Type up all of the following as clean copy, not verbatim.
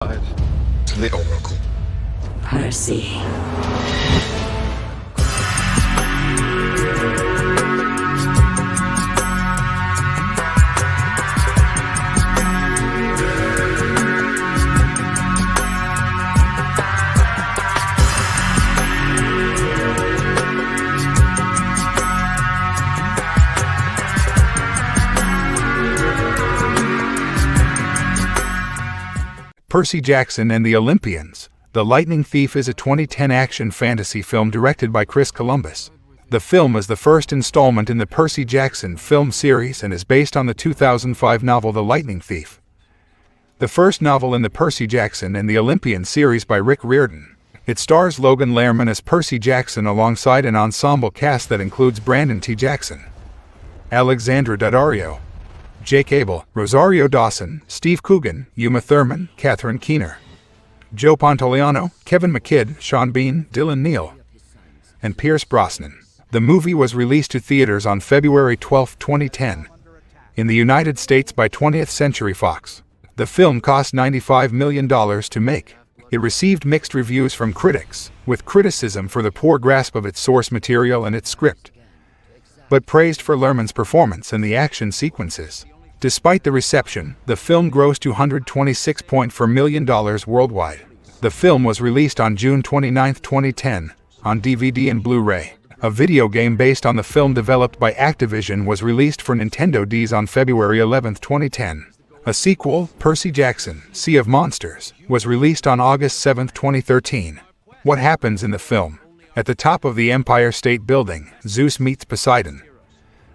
To the Oracle. Percy. Percy Jackson and the Olympians. The Lightning Thief is a 2010 action fantasy film directed by Chris Columbus. The film is the first installment in the Percy Jackson film series and is based on the 2005 novel The Lightning Thief, the first novel in the Percy Jackson and the Olympian series by Rick Riordan. It stars Logan Lerman as Percy Jackson alongside an ensemble cast that includes Brandon T. Jackson, Alexandra Daddario, Jake Abel, Rosario Dawson, Steve Coogan, Uma Thurman, Catherine Keener, Joe Pantoliano, Kevin McKidd, Sean Bean, Dylan Neal, and Pierce Brosnan. The movie was released to theaters on February 12, 2010, in the United States by 20th Century Fox. The film cost $95 million to make. It received mixed reviews from critics, with criticism for the poor grasp of its source material and its script, but praised for Lerman's performance and the action sequences. Despite the reception, the film grossed $226.4 million worldwide. The film was released on June 29, 2010, on DVD and Blu-ray. A video game based on the film developed by Activision was released for Nintendo DS on February 11, 2010. A sequel, Percy Jackson, Sea of Monsters, was released on August 7, 2013. What happens in the film? At the top of the Empire State Building, Zeus meets Poseidon,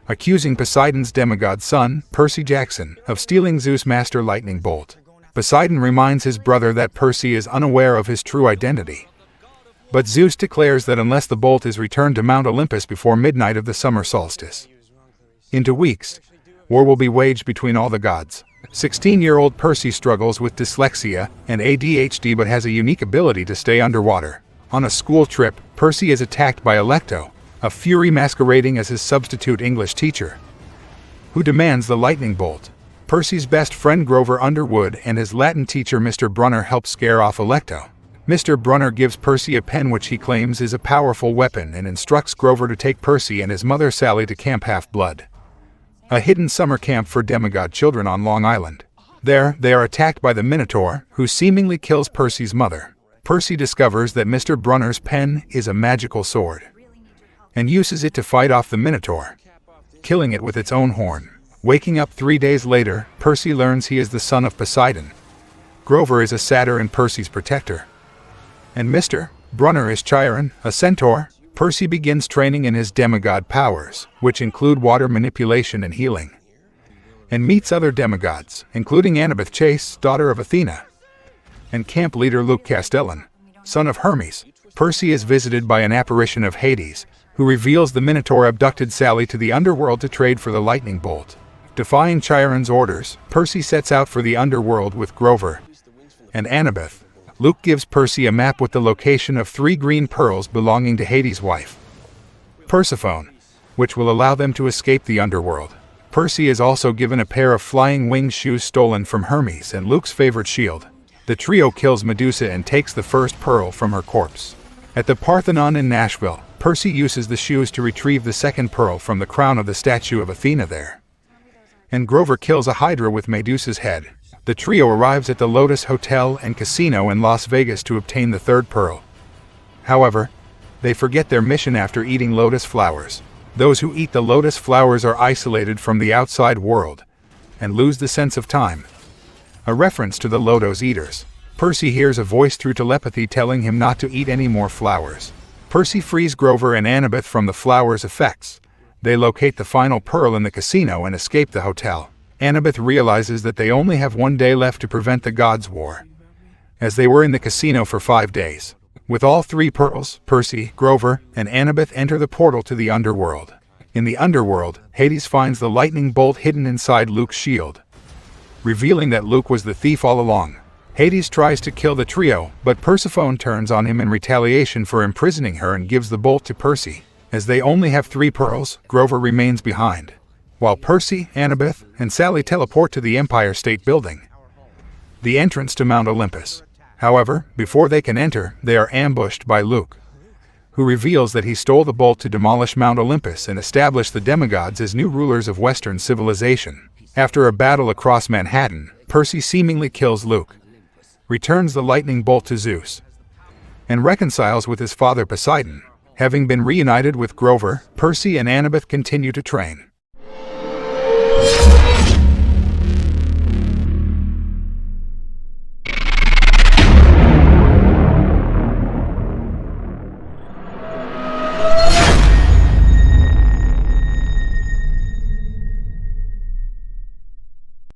accusing Poseidon's demigod son, Percy Jackson, of stealing Zeus' master lightning bolt. Poseidon reminds his brother that Percy is unaware of his true identity, but Zeus declares that unless the bolt is returned to Mount Olympus before midnight of the summer solstice, in 2 weeks, war will be waged between all the gods. 16-year-old Percy struggles with dyslexia and ADHD but has a unique ability to stay underwater. On a school trip, Percy is attacked by Alecto, a fury masquerading as his substitute English teacher, who demands the lightning bolt. Percy's best friend Grover Underwood and his Latin teacher Mr. Brunner help scare off Alecto. Mr. Brunner gives Percy a pen which he claims is a powerful weapon and instructs Grover to take Percy and his mother Sally to Camp Half-Blood, a hidden summer camp for demigod children on Long Island. There, they are attacked by the Minotaur, who seemingly kills Percy's mother. Percy discovers that Mr. Brunner's pen is a magical sword, and uses it to fight off the Minotaur, killing it with its own horn. Waking up 3 days later, Percy learns he is the son of Poseidon. Grover is a satyr and Percy's protector, and Mr. Brunner is Chiron, a centaur. Percy begins training in his demigod powers, which include water manipulation and healing, and meets other demigods, including Annabeth Chase, daughter of Athena, and camp leader Luke Castellan, son of Hermes. Percy is visited by an apparition of Hades, who reveals the Minotaur abducted Sally to the underworld to trade for the lightning bolt. Defying Chiron's orders, Percy sets out for the underworld with Grover and Annabeth. Luke gives Percy a map with the location of 3 green pearls belonging to Hades' wife, Persephone, which will allow them to escape the underworld. Percy is also given a pair of flying wing shoes stolen from Hermes and Luke's favorite shield. The trio kills Medusa and takes the first pearl from her corpse. At the Parthenon in Nashville, Percy uses the shoes to retrieve the second pearl from the crown of the statue of Athena there, and Grover kills a hydra with Medusa's head. The trio arrives at the Lotus Hotel and Casino in Las Vegas to obtain the third pearl. However, they forget their mission after eating lotus flowers. Those who eat the lotus flowers are isolated from the outside world and lose the sense of time, a reference to the Lotus Eaters. Percy hears a voice through telepathy telling him not to eat any more flowers. Percy frees Grover and Annabeth from the flowers' effects. They locate the final pearl in the casino and escape the hotel. Annabeth realizes that they only have 1 day left to prevent the Gods' War, as they were in the casino for 5 days. With all 3 pearls, Percy, Grover, and Annabeth enter the portal to the underworld. In the underworld, Hades finds the lightning bolt hidden inside Luke's shield, revealing that Luke was the thief all along. Hades tries to kill the trio, but Persephone turns on him in retaliation for imprisoning her and gives the bolt to Percy. As they only have 3 pearls, Grover remains behind, while Percy, Annabeth, and Sally teleport to the Empire State Building. the entrance to Mount Olympus. However, before they can enter, they are ambushed by Luke, who reveals that he stole the bolt to demolish Mount Olympus and establish the demigods as new rulers of Western civilization. After a battle across Manhattan, Percy seemingly kills Luke, returns the lightning bolt to Zeus, and reconciles with his father Poseidon. Having been reunited with Grover, Percy and Annabeth continue to train.